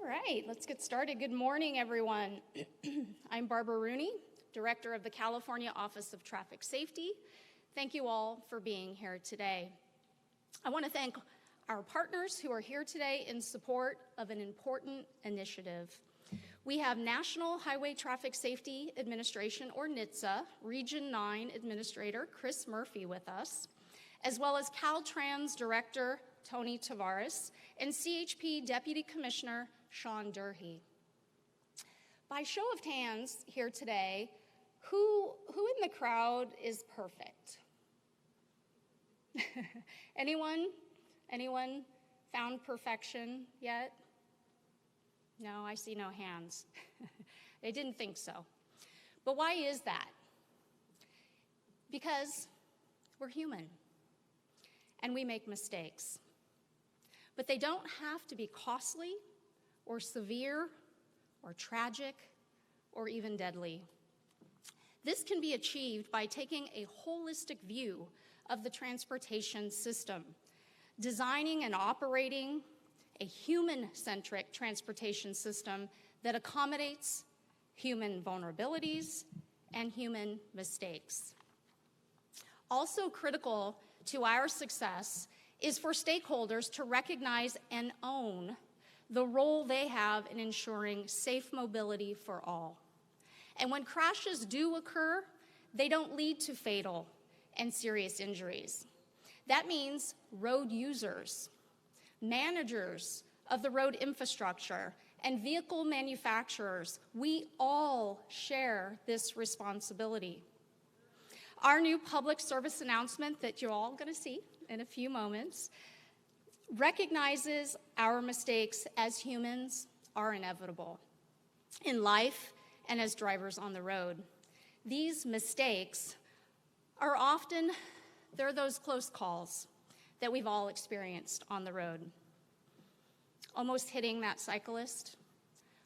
All right, let's get started. Good morning, everyone. I'm Barbara Rooney, Director of the California Office of Traffic Safety. Thank you all for being here today. I want to thank our partners who are here today in support of an important initiative. We have National Highway Traffic Safety Administration, or NHTSA, Region 9 Administrator Chris Murphy with us, as well as Caltrans Director Tony Tavares and CHP Deputy Commissioner Sean Durhee. By show of hands here today, who in the crowd is perfect? Anyone found perfection yet? No, I see no hands. I didn't think so. But why is that? Because we're human and we make mistakes. But they don't have to be costly or severe or tragic or even deadly. This can be achieved by taking a holistic view of the transportation system, designing and operating a human-centric transportation system that accommodates human vulnerabilities and human mistakes. Also critical to our success is for stakeholders to recognize and own the role they have in ensuring safe mobility for all. And when crashes do occur, they don't lead to fatal and serious injuries. That means road users, managers of the road infrastructure, and vehicle manufacturers, we all share this responsibility. Our new public service announcement that you're all going to see in a few moments recognizes our mistakes as humans are inevitable in life and as drivers on the road. These mistakes are often, they're those close calls that we've all experienced on the road. Almost hitting that cyclist,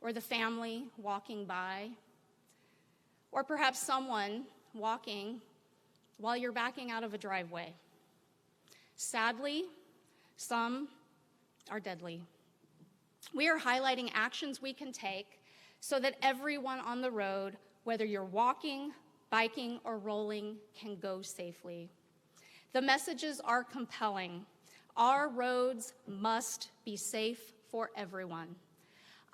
or the family walking by, or perhaps someone walking while you're backing out of a driveway. Sadly, some are deadly. We are highlighting actions we can take so that everyone on the road, whether you're walking, biking, or rolling, can go safely. The messages are compelling. Our roads must be safe for everyone.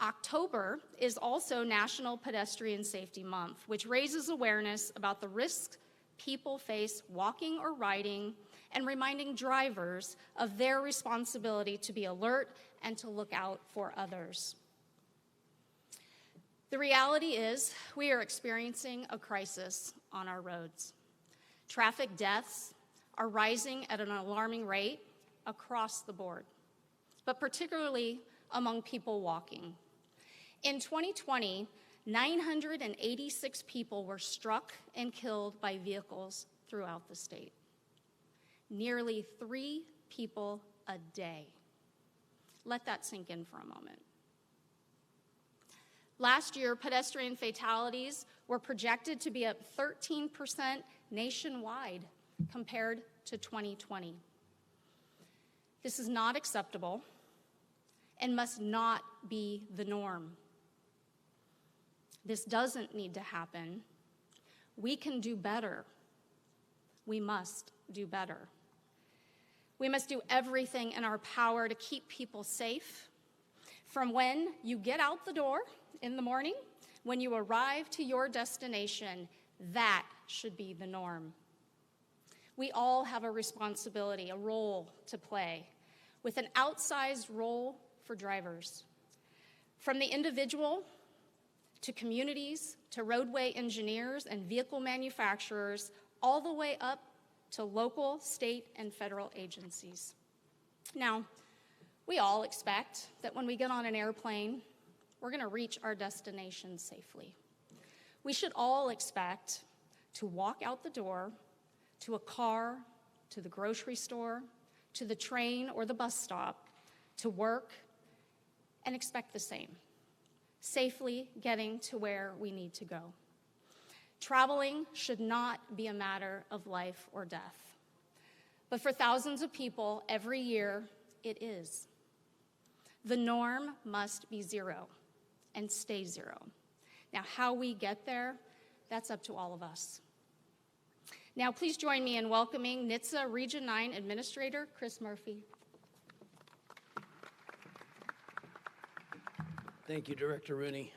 October is also National Pedestrian Safety Month, which raises awareness about the risks people face walking or riding and reminding drivers of their responsibility to be alert and to look out for others. The reality is we are experiencing a crisis on our roads. Traffic deaths are rising at an alarming rate across the board, but particularly among people walking. In 2020, 986 people were struck and killed by vehicles throughout the state. Nearly 3 people a day. Let that sink in for a moment. Last year, pedestrian fatalities were projected to be up 13% nationwide compared to 2020. This is not acceptable and must not be the norm. This doesn't need to happen. We can do better. We must do better. We must do everything in our power to keep people safe. From when you get out the door in the morning, when you arrive to your destination, that should be the norm. We all have a responsibility, a role to play, with an outsized role for drivers. From the individual to communities, to roadway engineers and vehicle manufacturers, all the way up to local, state, and federal agencies. Now, we all expect that when we get on an airplane, we're going to reach our destination safely. We should all expect to walk out the door, to a car, to the grocery store, to the train or the bus stop, to work, and expect the same. Safely getting to where we need to go. Traveling should not be a matter of life or death. But for thousands of people every year, it is. The norm must be zero and stay zero. Now, how we get there, that's up to all of us. Now, please join me in welcoming NHTSA Region 9 Administrator Chris Murphy. Thank you, Director Rooney.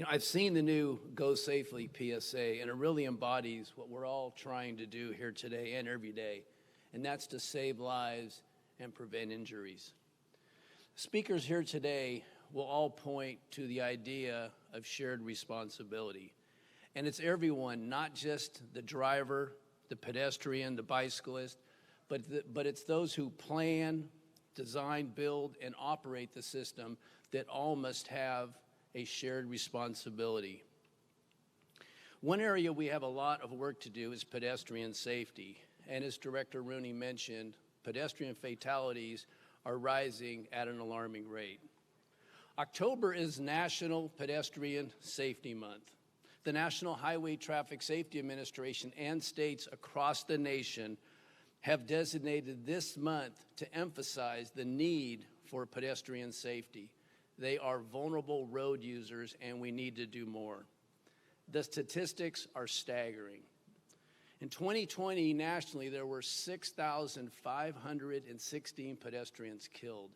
I've seen the new Go Safely PSA, and it really embodies what we're all trying to do here today and every day, and that's to save lives and prevent injuries. Speakers here today will all point to the idea of shared responsibility, and it's everyone, not just the driver, the pedestrian, the bicyclist, but it's those who plan, design, build, and operate the system that all must have a shared responsibility. One area we have a lot of work to do is pedestrian safety. And as Director Rooney mentioned, pedestrian fatalities are rising at an alarming rate. October is National Pedestrian Safety Month. The National Highway Traffic Safety Administration and states across the nation have designated this month to emphasize the need for pedestrian safety. They are vulnerable road users, and we need to do more. The statistics are staggering. In 2020, nationally, there were 6,516 pedestrians killed.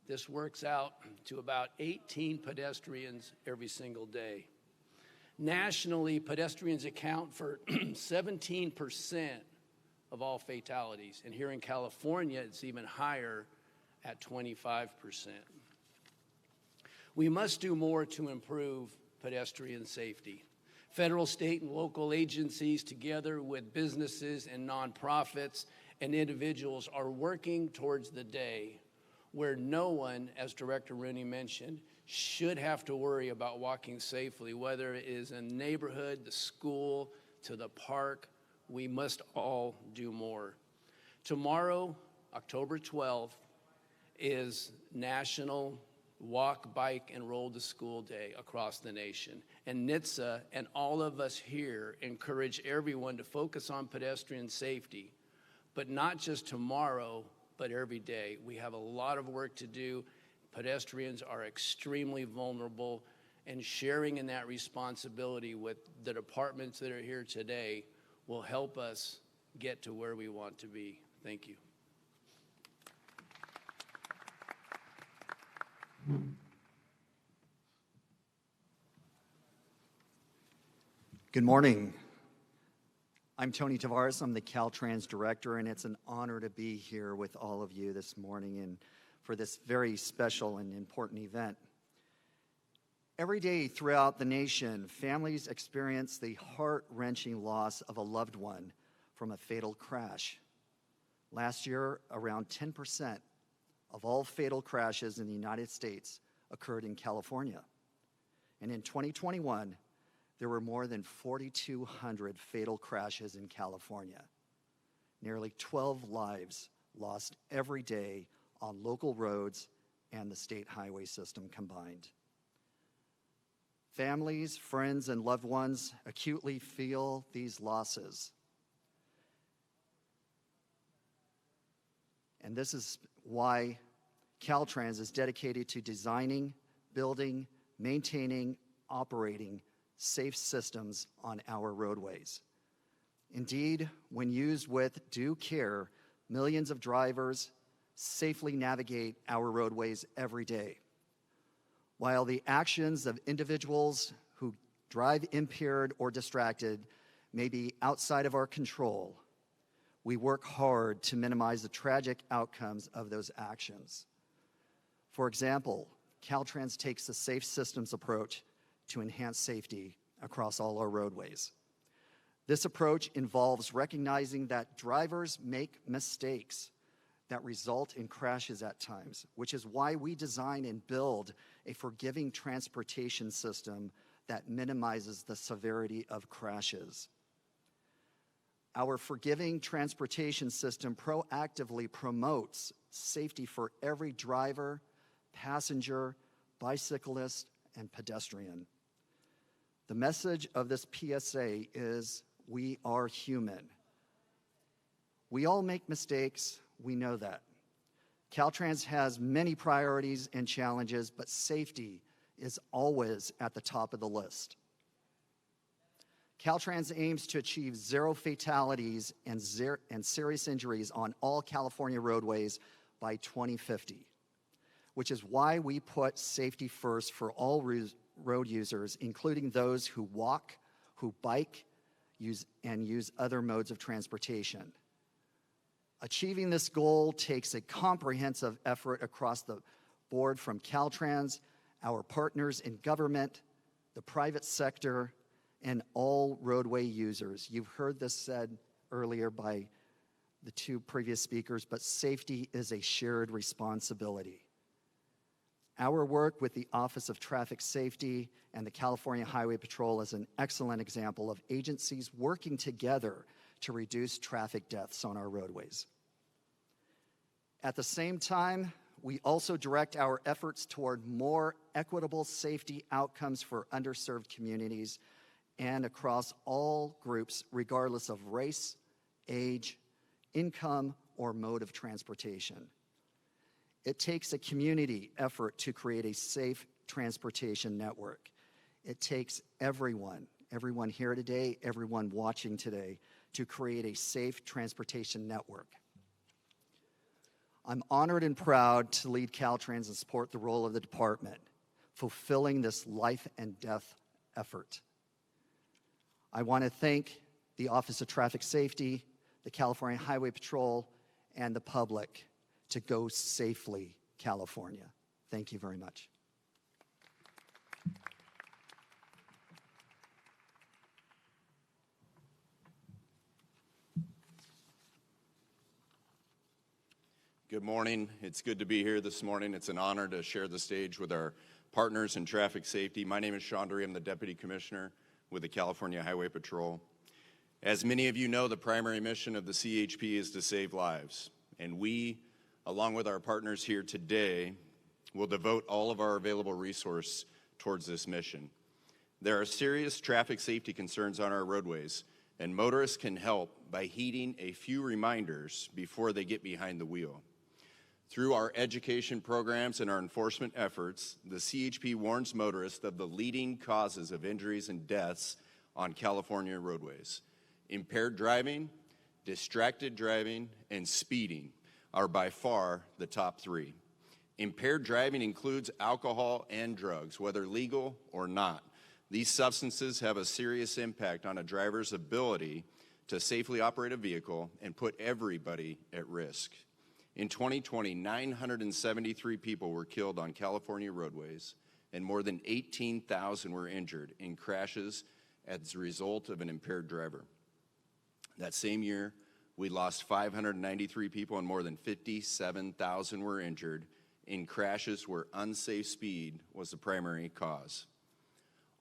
This works out to about 18 pedestrians every single day. Nationally, pedestrians account for 17% of all fatalities, and here in California, it's even higher at 25%. We must do more to improve pedestrian safety. Federal, state, and local agencies, together with businesses and nonprofits and individuals, are working towards the day where no one, as Director Rooney mentioned, should have to worry about walking safely, whether it is in the neighborhood, the school, to the park. We must all do more. Tomorrow, October 12th, is National Walk, Bike, and Roll to School Day across the nation. And NHTSA and all of us here encourage everyone to focus on pedestrian safety, but not just tomorrow, but every day. We have a lot of work to do. Pedestrians are extremely vulnerable, and sharing in that responsibility with the departments that are here today will help us get to where we want to be. Thank you. Good morning. I'm Tony Tavares. I'm the Caltrans Director, and it's an honor to be here with all of you this morning and for this very special and important event. Every day throughout the nation, families experience the heart-wrenching loss of a loved one from a fatal crash. Last year, around 10% of all fatal crashes in the United States occurred in California. And in 2021, there were more than 4,200 fatal crashes in California. Nearly 12 lives lost every day on local roads and the state highway system combined. Families, friends, and loved ones acutely feel these losses. And this is why Caltrans is dedicated to designing, building, maintaining, operating safe systems on our roadways. Indeed, when used with due care, millions of drivers safely navigate our roadways every day. While the actions of individuals who drive impaired or distracted may be outside of our control, we work hard to minimize the tragic outcomes of those actions. For example, Caltrans takes a safe systems approach to enhance safety across all our roadways. This approach involves recognizing that drivers make mistakes that result in crashes at times, which is why we design and build a forgiving transportation system that minimizes the severity of crashes. Our forgiving transportation system proactively promotes safety for every driver, passenger, bicyclist, and pedestrian. The message of this PSA is we are human. We all make mistakes, we know that. Caltrans has many priorities and challenges, but safety is always at the top of the list. Caltrans aims to achieve 0 fatalities and serious injuries on all California roadways by 2050, which is why we put safety first for all road users, including those who walk, who bike, use other modes of transportation. Achieving this goal takes a comprehensive effort across the board from Caltrans, our partners in government, the private sector, and all roadway users. You've heard this said earlier by the 2 previous speakers, but safety is a shared responsibility. Our work with the Office of Traffic Safety and the California Highway Patrol is an excellent example of agencies working together to reduce traffic deaths on our roadways. At the same time, we also direct our efforts toward more equitable safety outcomes for underserved communities and across all groups, regardless of race, age, income, or mode of transportation. It takes a community effort to create a safe transportation network. It takes everyone here today, everyone watching today, to create a safe transportation network. I'm honored and proud to lead Caltrans and support the role of the department, fulfilling this life and death effort. I want to thank the Office of Traffic Safety, the California Highway Patrol, and the public to go safely, California. Thank you very much. Good morning. It's good to be here this morning. It's an honor to share the stage with our partners in traffic safety. My name is Sean Dury. I'm the Deputy Commissioner with the California Highway Patrol. As many of you know, the primary mission of the CHP is to save lives. And we, along with our partners here today, will devote all of our available resource towards this mission. There are serious traffic safety concerns on our roadways, and motorists can help by heeding a few reminders before they get behind the wheel. Through our education programs and our enforcement efforts, the CHP warns motorists of the leading causes of injuries and deaths on California roadways. Impaired driving, distracted driving, and speeding are by far the top 3. Impaired driving includes alcohol and drugs, whether legal or not. These substances have a serious impact on a driver's ability to safely operate a vehicle and put everybody at risk. In 2020, 973 people were killed on California roadways, and more than 18,000 were injured in crashes as a result of an impaired driver. That same year, we lost 593 people and more than 57,000 were injured in crashes where unsafe speed was the primary cause.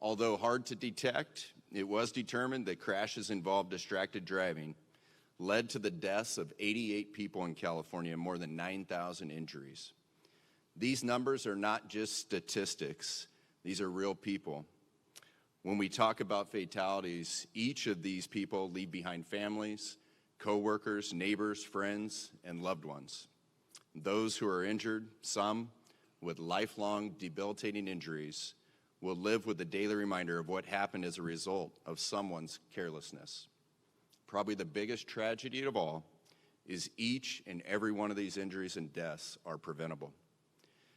Although hard to detect, it was determined that crashes involved distracted driving led to the deaths of 88 people in California and more than 9,000 injuries. These numbers are not just statistics, these are real people. When we talk about fatalities, each of these people leave behind families, co-workers, neighbors, friends, and loved ones. Those who are injured, some with lifelong debilitating injuries, will live with the daily reminder of what happened as a result of someone's carelessness. Probably the biggest tragedy of all is each and every one of these injuries and deaths are preventable.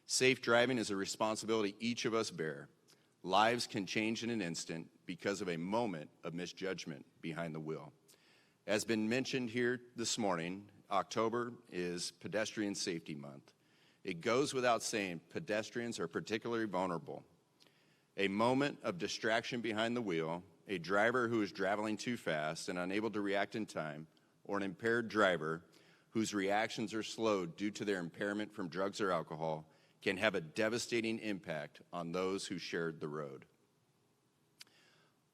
Safe driving is a responsibility each of us bear. Lives can change in an instant because of a moment of misjudgment behind the wheel. As been mentioned here this morning, October is Pedestrian Safety Month. It goes without saying, pedestrians are particularly vulnerable. A moment of distraction behind the wheel, a driver who is traveling too fast and unable to react in time, or an impaired driver whose reactions are slowed due to their impairment from drugs or alcohol can have a devastating impact on those who shared the road.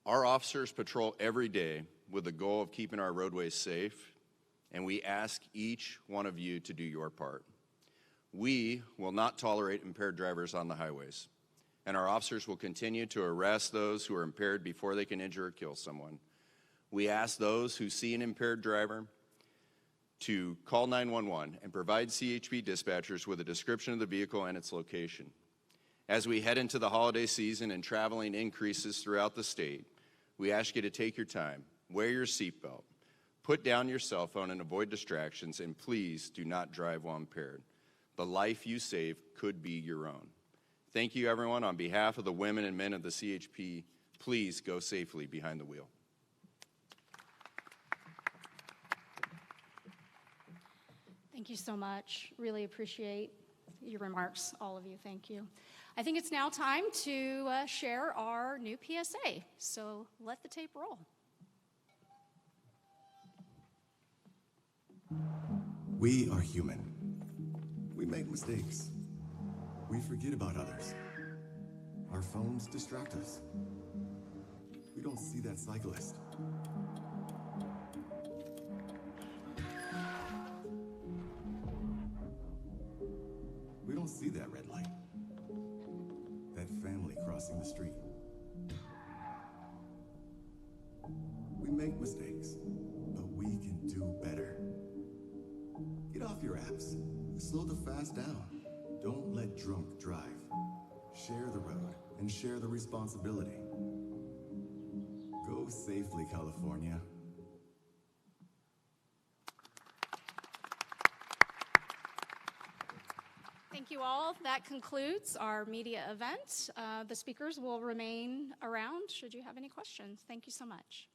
Our officers patrol every day with the goal of keeping our roadways safe, and we ask each one of you to do your part. We will not tolerate impaired drivers on the highways, and our officers will continue to arrest those who are impaired before they can injure or kill someone. We ask those who see an impaired driver to call 911 and provide CHP dispatchers with a description of the vehicle and its location. As we head into the holiday season and traveling increases throughout the state, we ask you to take your time, wear your seatbelt, put down your cell phone and avoid distractions, and please do not drive while impaired. The life you save could be your own. Thank you, everyone. On behalf of the women and men of the CHP, please go safely behind the wheel. Thank you so much. Really appreciate your remarks, all of you. Thank you. I think it's now time to share our new PSA. So let the tape roll. We are human. We make mistakes. We forget about others. Our phones distract us. We don't see that cyclist. We don't see that red light. That family crossing the street. We make mistakes, but we can do better. Get off your apps. Slow the fast down. Don't let drunk drive. Share the road and share the responsibility. Go safely, California. Thank you all. That concludes our media event. The speakers will remain around should you have any questions. Thank you so much.